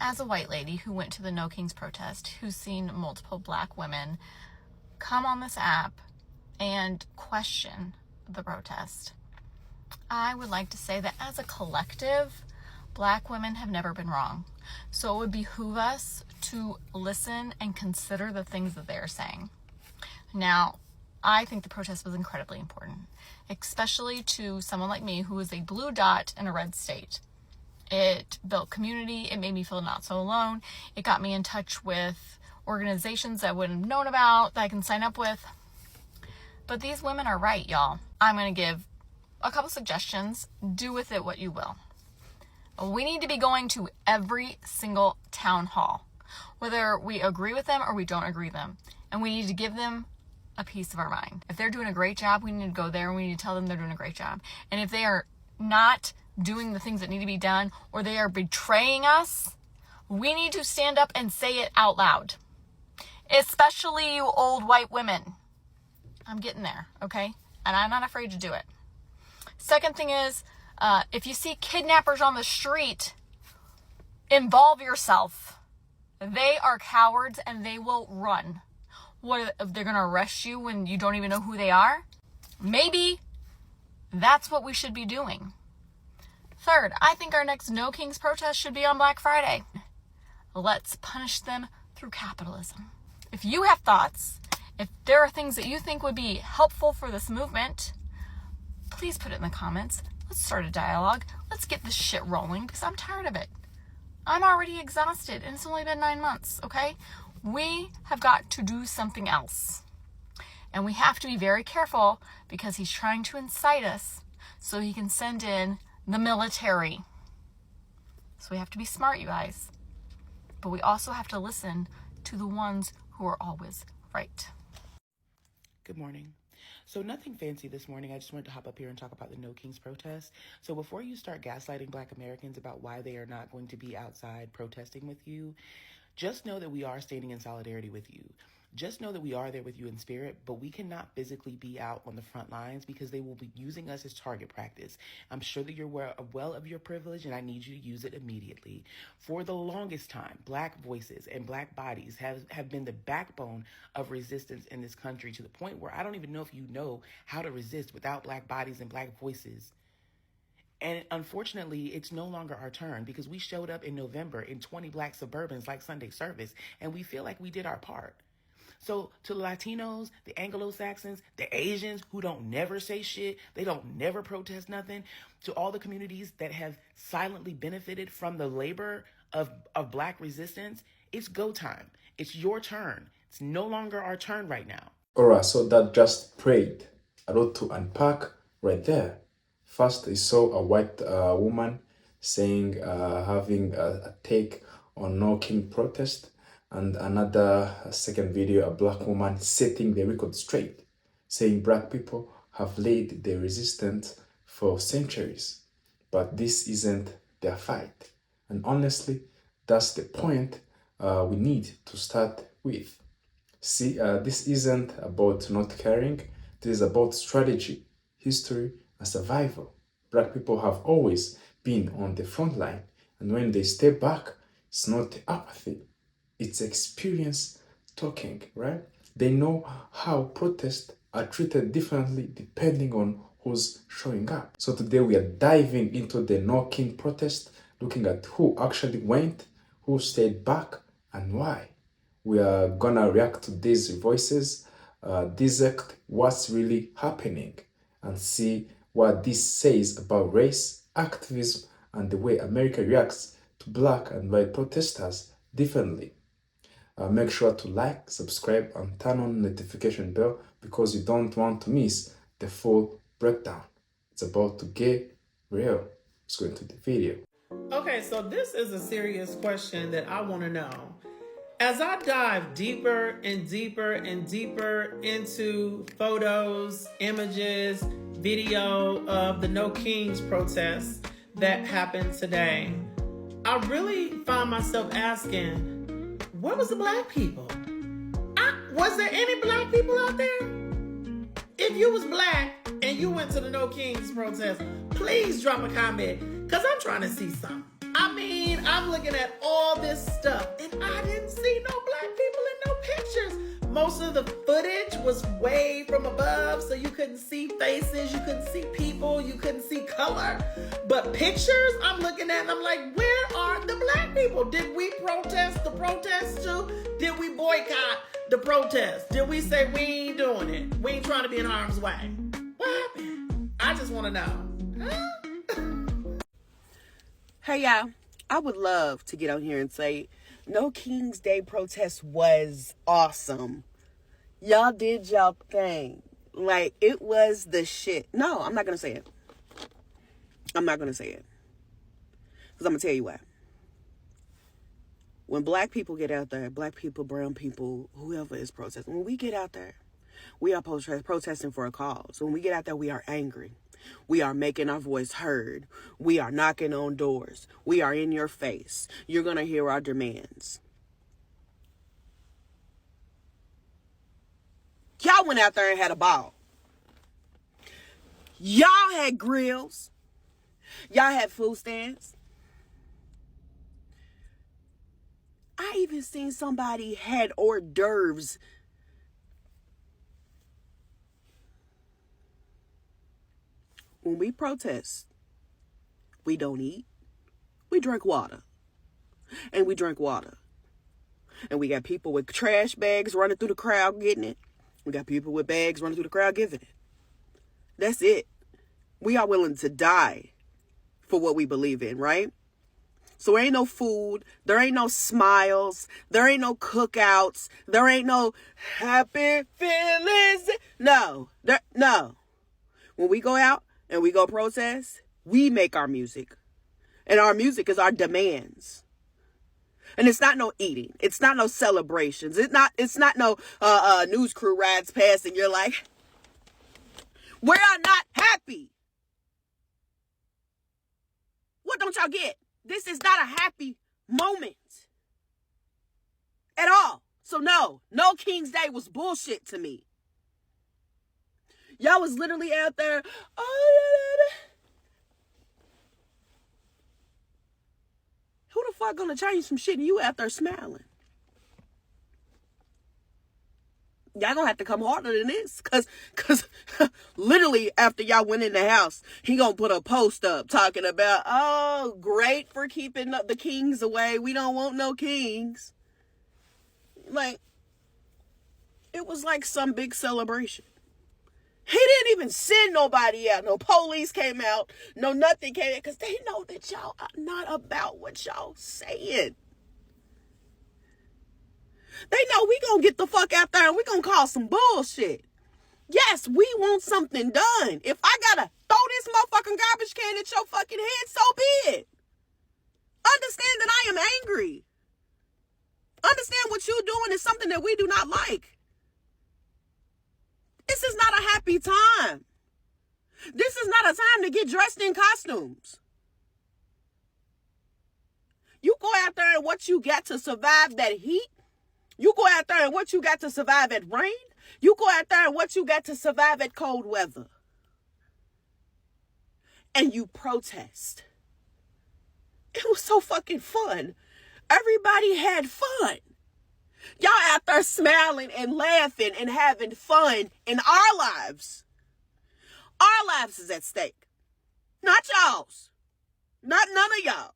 as a white lady who went to the No Kings protest, who's seen multiple black women come on this app and question the protest, I would like to say that as a collective, black women have never been wrong. So it would behoove us to listen and consider the things that they're saying. Now, I think the protest was incredibly important, especially to someone like me who is a blue dot in a red state. It built community. It made me feel not so alone. It got me in touch with organizations I wouldn't have known about that I can sign up with. But these women are right, y'all. I'm going to give a couple suggestions. Do with it what you will. We need to be going to every single town hall, whether we agree with them or we don't agree with them. And we need to give them a piece of our mind. If they're doing a great job, we need to go there and we need to tell them they're doing a great job. And if they are not doing the things that need to be done, or they are betraying us, we need to stand up and say it out loud. Especially you old white women. I'm getting there, okay? And I'm not afraid to do it. Second thing is, if you see kidnappers on the street, involve yourself. They are cowards and they will run. What, if they're going to arrest you when you don't even know who they are? Maybe that's what we should be doing. Third, I think our next No Kings protest should be on Black Friday. Let's punish them through capitalism. If you have thoughts, if there are things that you think would be helpful for this movement, please put it in the comments. Let's start a dialogue. Let's get this shit rolling because I'm tired of it. I'm already exhausted and it's only been 9 months, okay? We have got to do something else. And we have to be very careful because he's trying to incite us so he can send in the military. So we have to be smart, you guys. But we also have to listen to the ones who are always right. Good morning. So nothing fancy this morning. I just wanted to hop up here and talk about the No Kings protest. So before you start gaslighting Black Americans about why they are not going to be outside protesting with you, just know that we are standing in solidarity with you. Just know that we are there with you in spirit, but we cannot physically be out on the front lines because they will be using us as target practice. I'm sure that you're well of your privilege, and I need you to use it immediately. For the longest time, Black voices and Black bodies have been the backbone of resistance in this country, to the point where I don't even know if you know how to resist without Black bodies and Black voices. And unfortunately, it's no longer our turn because we showed up in November in 20 Black Suburbans like Sunday service, and we feel like we did our part. So to the Latinos, the Anglo-Saxons, the Asians who don't never say shit, they don't never protest nothing, to all the communities that have silently benefited from the labor of Black resistance, it's go time. It's your turn. It's no longer our turn right now. Alright, so that just prayed. A lot to unpack right there. First, I saw a white woman saying, having a take on No King protest, and another second video, a Black woman setting the record straight, saying Black people have laid the resistance for centuries, but this isn't their fight. And honestly, that's the point we need to start with. See, this isn't about not caring. This is about strategy, history, and survival. Black people have always been on the front line, and when they step back, it's not apathy, it's experience talking, right? They know how protests are treated differently depending on who's showing up. So today we are diving into the No King protest, looking at who actually went, who stayed back, and why. We are gonna react to these voices, dissect what's really happening, and see what this says about race, activism, and the way America reacts to Black and white protesters differently. Make sure to like, subscribe, and turn on the notification bell because you don't want to miss the full breakdown. It's about to get real. Let's go into the video. Okay, so this is a serious question that I want to know. As I dive deeper and deeper and deeper into photos, images, video of the No Kings protest that happened today, I really find myself asking, where was the Black people? Was there any Black people out there? If you was Black and you went to the No Kings protest, please drop a comment, because I'm trying to see something. I mean, I'm looking at all this stuff, and I didn't see no black people in no pictures. Most of the footage was way from above, so you couldn't see faces, you couldn't see people, you couldn't see color. But pictures, I'm looking at and I'm like, where are the black people? Did we protest the protest too? Did we boycott the protest? Did we say we ain't doing it? We ain't trying to be in harm's way? What happened? I just want to know. Huh? Hey y'all, I would love to get on here and say, No King's Day protest was awesome. Y'all did y'all thing. Like, it was the shit. No, I'm not going to say it. I'm not going to say it. Because I'm going to tell you why. When black people get out there, black people, brown people, whoever is protesting, when we get out there, we are protesting for a cause. When we get out there, we are angry. We are making our voice heard. We are knocking on doors. We are in your face. You're going to hear our demands. Y'all went out there and had a ball. Y'all had grills. Y'all had food stands. I even seen somebody had hors d'oeuvres. When we protest, we don't eat. We drink water. And we drink water. And we got people with trash bags running through the crowd getting it. We got people with bags running through the crowd giving it. That's it. We are willing to die for what we believe in, right? So there ain't no food. There ain't no smiles. There ain't no cookouts. There ain't no happy feelings. No. No. When we go out and we go protest, we make our music. And our music is our demands. And it's not no eating. It's not no celebrations. It's not no news crew rides past and you're like, we're not happy. What don't y'all get? This is not a happy moment at all. So no King's Day was bullshit to me. Y'all was literally out there. Who the fuck gonna change some shit and you out there smiling? Y'all gonna have to come harder than this. Cause literally after y'all went in the house, he gonna put a post up talking about, oh, great for keeping the kings away. We don't want no kings. Like, it was like some big celebration. He didn't even send nobody out. No police came out. No nothing came out. Because they know that y'all are not about what y'all saying. They know we gonna get the fuck out there and we gonna cause some bullshit. Yes, we want something done. If I gotta throw this motherfucking garbage can at your fucking head, so be it. Understand that I am angry. Understand what you're doing is something that we do not like. This is not a happy time. This is not a time to get dressed in costumes. You go out there and what you got to survive that heat. You go out there and what you got to survive at rain. You go out there and what you got to survive at cold weather. And you protest. It was so fucking fun. Everybody had fun. Y'all out there smiling and laughing and having fun in our lives. Our lives is at stake. Not y'all's. Not none of y'all.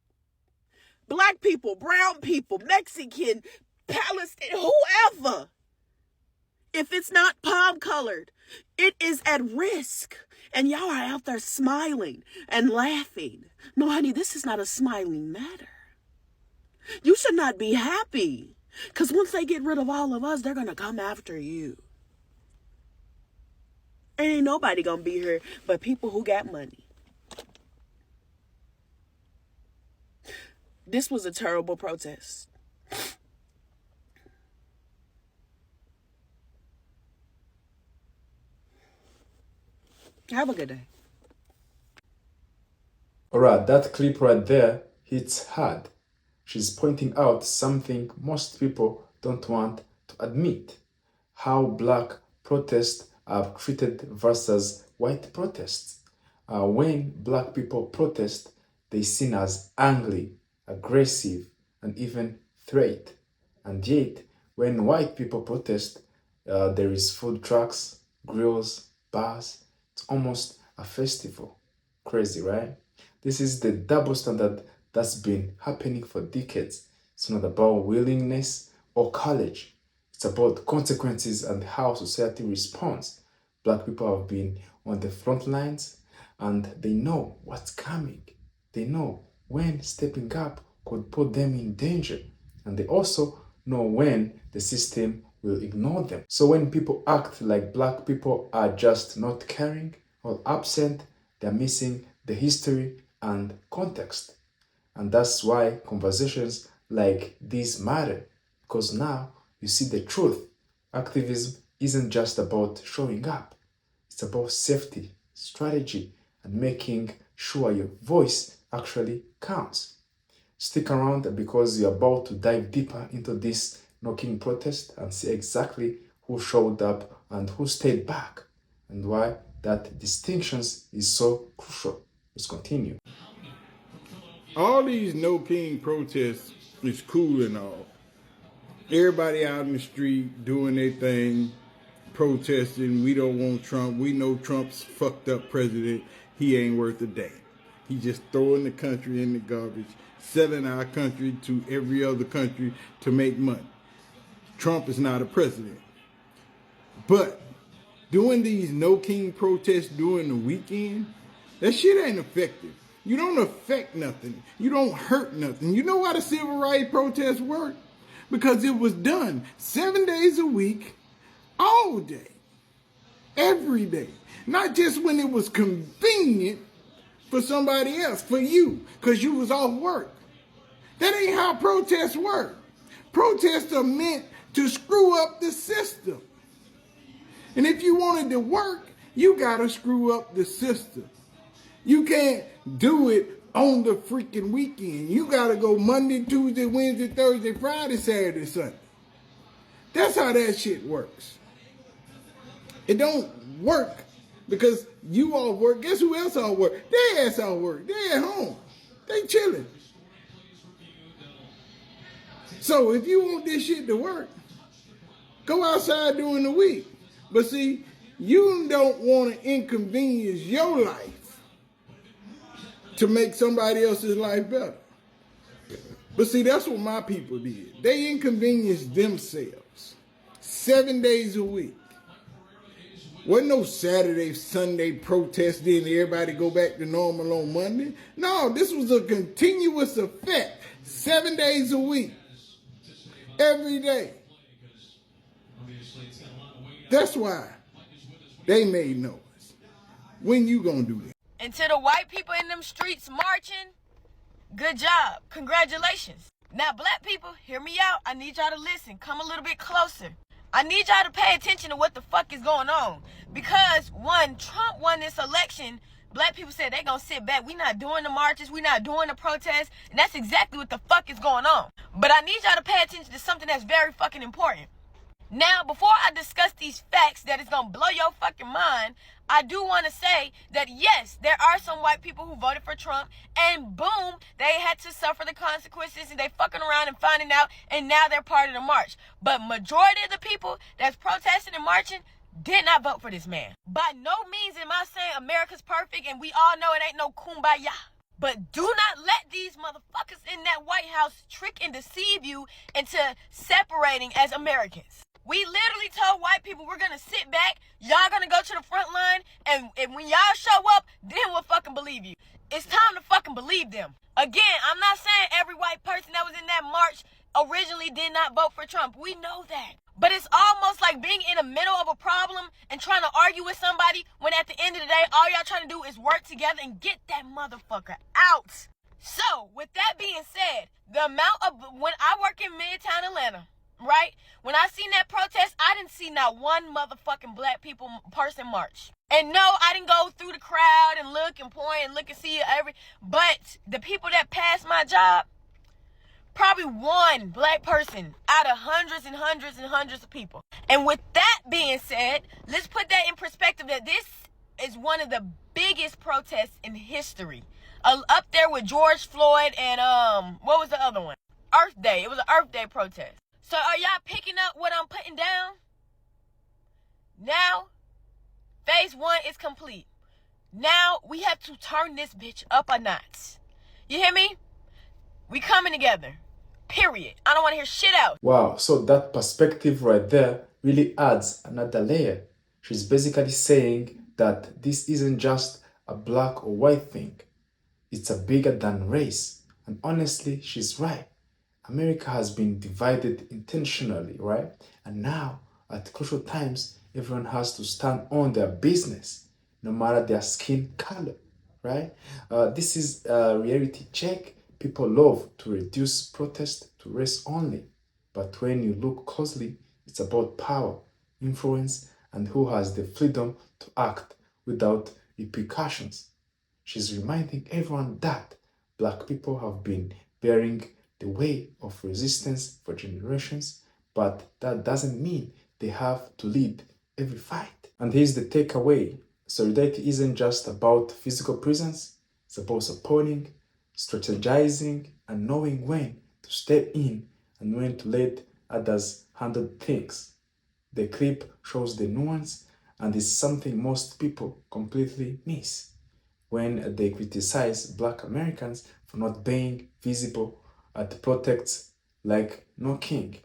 Black people, brown people, Mexican, Palestinian, whoever. If it's not palm colored, it is at risk. And y'all are out there smiling and laughing. No, honey, this is not a smiling matter. You should not be happy. Because once they get rid of all of us, they're going to come after you. Ain't nobody going to be here but people who got money. This was a terrible protest. Have a good day. Alright, that clip right there hits hard. She's pointing out something most people don't want to admit. How black protests are treated versus white protests. When black people protest, they're seen as angry, aggressive, and even threat. And yet, when white people protest, there is food trucks, grills, bars. It's almost a festival. Crazy, right? This is the double standard that's been happening for decades. It's not about willingness or courage. It's about consequences and how society responds. Black people have been on the front lines and they know what's coming. They know when stepping up could put them in danger. And they also know when the system will ignore them. So when people act like black people are just not caring or absent, they're missing the history and context. And that's why conversations like these matter, because now you see the truth. Activism isn't just about showing up, it's about safety, strategy, and making sure your voice actually counts. Stick around because you're about to dive deeper into this knocking protest and see exactly who showed up and who stayed back and why that distinctions is so crucial. Let's continue. All these no king protests is cool and all. Everybody out in the street doing their thing, protesting. We don't want Trump. We know Trump's fucked up president. He ain't worth a damn. He just throwing the country in the garbage, selling our country to every other country to make money. Trump is not a president. But doing these no king protests during the weekend, that shit ain't effective. You don't affect nothing. You don't hurt nothing. You know why the civil rights protests work? Because it was done 7 days a week, all day, every day. Not just when it was convenient for somebody else, for you, because you was off work. That ain't how protests work. Protests are meant to screw up the system. And if you want it to work, you gotta screw up the system. You can't do it on the freaking weekend. You gotta go Monday, Tuesday, Wednesday, Thursday, Friday, Saturday, Sunday. That's how that shit works. It don't work because you all work. Guess who else all work? They ass all work. They at home. They chilling. So if you want this shit to work, go outside during the week. But see, you don't want to inconvenience your life to make somebody else's life better. But see, that's what my people did. They inconvenienced themselves 7 days a week. Wasn't no Saturday, Sunday protest, then everybody go back to normal on Monday. No, this was a continuous effect. 7 days a week. Every day. That's why they made noise. When you gonna do that? And to the white people in them streets marching, good job. Congratulations. Now, black people, hear me out. I need y'all to listen. Come a little bit closer. I need y'all to pay attention to what the fuck is going on. Because when Trump won this election, black people said they gonna sit back. We not doing the marches. We not doing the protests. And that's exactly what the fuck is going on. But I need y'all to pay attention to something that's very fucking important. Now, before I discuss these facts that is going to blow your fucking mind, I do want to say that yes, there are some white people who voted for Trump and boom, they had to suffer the consequences and they fucking around and finding out and now they're part of the march. But majority of the people that's protesting and marching did not vote for this man. By no means am I saying America's perfect and we all know it ain't no kumbaya. But do not let these motherfuckers in that White House trick and deceive you into separating as Americans. We literally told white people we're going to sit back, y'all going to go to the front line, and when y'all show up, then we'll fucking believe you. It's time to fucking believe them. Again, I'm not saying every white person that was in that march originally did not vote for Trump. We know that. But it's almost like being in the middle of a problem and trying to argue with somebody when at the end of the day, all y'all trying to do is work together and get that motherfucker out. So, with that being said, the amount of, when I work in Midtown Atlanta, right? When I seen that protest, I didn't see not one motherfucking black person march. And no, I didn't go through the crowd and look and point and look and see but the people that passed my job, probably one black person out of hundreds and hundreds and hundreds of people. And with that being said, let's put that in perspective that this is one of the biggest protests in history. Up there with George Floyd and what was the other one? Earth Day. It was an Earth Day protest. So are y'all picking up what I'm putting down? Now, phase 1 is complete. Now we have to turn this bitch up a notch. You hear me? We coming together. Period. I don't want to hear shit else. Wow, so that perspective right there really adds another layer. She's basically saying that this isn't just a black or white thing. It's a bigger than race. And honestly, she's right. America has been divided intentionally, right? And now, at crucial times, everyone has to stand on their business, no matter their skin color, right? This is a reality check. People love to reduce protest to race only. But when you look closely, it's about power, influence, and who has the freedom to act without repercussions. She's reminding everyone that black people have been bearing the weight of resistance for generations, but that doesn't mean they have to lead every fight. And here's the takeaway. Solidarity isn't just about physical presence, it's about supporting, strategizing, and knowing when to step in and when to let others handle things. The clip shows the nuance and is something most people completely miss when they criticize black Americans for not being visible at protests like No King.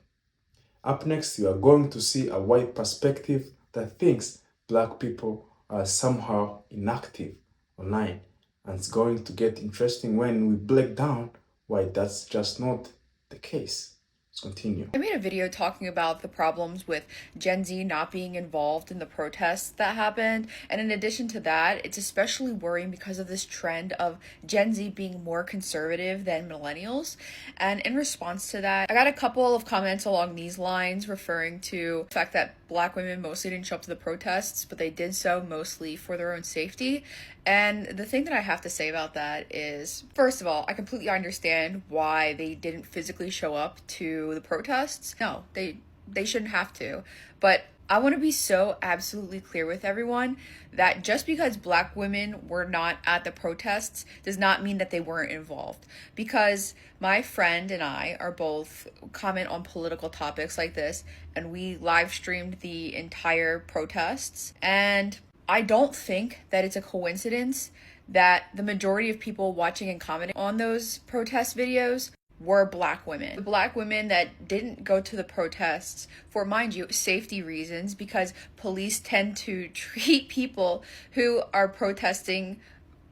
Up next, you are going to see a white perspective that thinks black people are somehow inactive online. And it's going to get interesting when we break down why that's just not the case. Let's continue. I made a video talking about the problems with Gen Z not being involved in the protests that happened. And in addition to that, it's especially worrying because of this trend of Gen Z being more conservative than millennials. And in response to that, I got a couple of comments along these lines referring to the fact that black women mostly didn't show up to the protests, but they did so mostly for their own safety. And the thing that I have to say about that is, first of all, I completely understand why they didn't physically show up to the protests. No, they shouldn't have to. But I want to be so absolutely clear with everyone that just because black women were not at the protests does not mean that they weren't involved. Because my friend and I are both comment on political topics like this, and we live streamed the entire protests. And I don't think that it's a coincidence that the majority of people watching and commenting on those protest videos were black women. The black women that didn't go to the protests for, mind you, safety reasons, because police tend to treat people who are protesting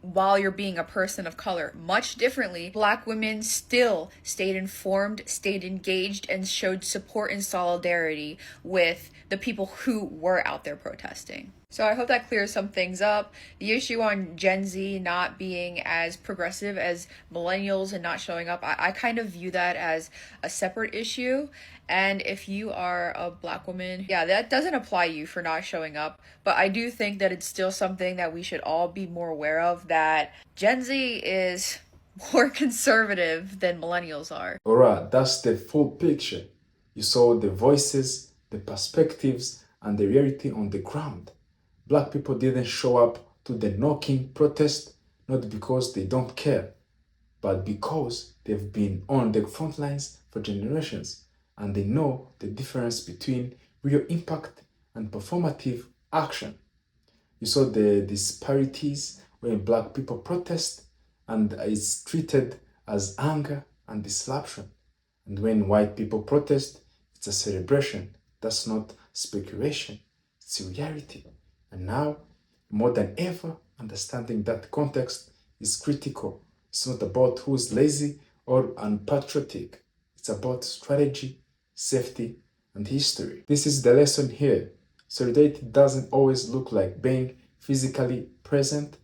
while you're being a person of color much differently. Black women still stayed informed, stayed engaged, and showed support and solidarity with the people who were out there protesting. So I hope that clears some things up. The issue on Gen Z not being as progressive as millennials and not showing up, I kind of view that as a separate issue. And if you are a black woman, yeah, that doesn't apply to you for not showing up. But I do think that it's still something that we should all be more aware of, that Gen Z is more conservative than millennials are. Alright, that's the full picture. You saw the voices, the perspectives, and the reality on the ground. Black people didn't show up to the No King protest, not because they don't care, but because they've been on the front lines for generations, and they know the difference between real impact and performative action. You saw the disparities when black people protest, and it's treated as anger and disruption. And when white people protest, it's a celebration. That's not speculation, it's a reality. And now, more than ever, understanding that context is critical. It's not about who's lazy or unpatriotic. It's about strategy, safety, and history. This is the lesson here. Solidarity doesn't always look like being physically present.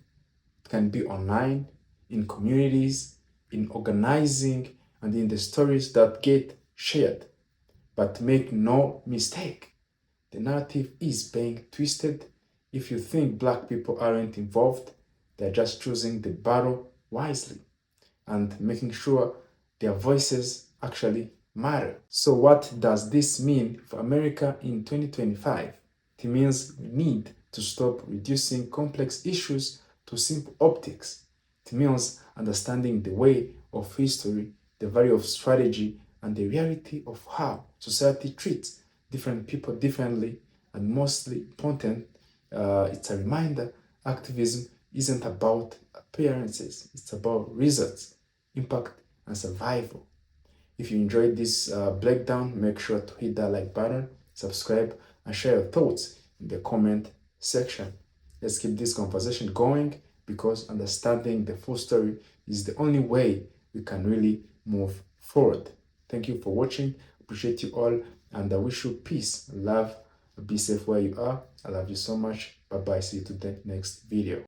It can be online, in communities, in organizing, and in the stories that get shared. But make no mistake, the narrative is being twisted. If you think black people aren't involved, they're just choosing the battle wisely and making sure their voices actually matter. So what does this mean for America in 2025? It means we need to stop reducing complex issues to simple optics. It means understanding the way of history the value of strategy, and the reality of how society treats different people differently. And mostly important, it's a reminder activism isn't about appearances, it's about results, impact, and survival. If you enjoyed this breakdown, make sure to hit that like button, subscribe, and share your thoughts in the comment section. Let's keep this conversation going, because understanding the full story is the only way we can really move forward. Thank you for watching. Appreciate you all, and I wish you peace, love, be safe where you are. I love you so much. Bye bye. See you to the next video.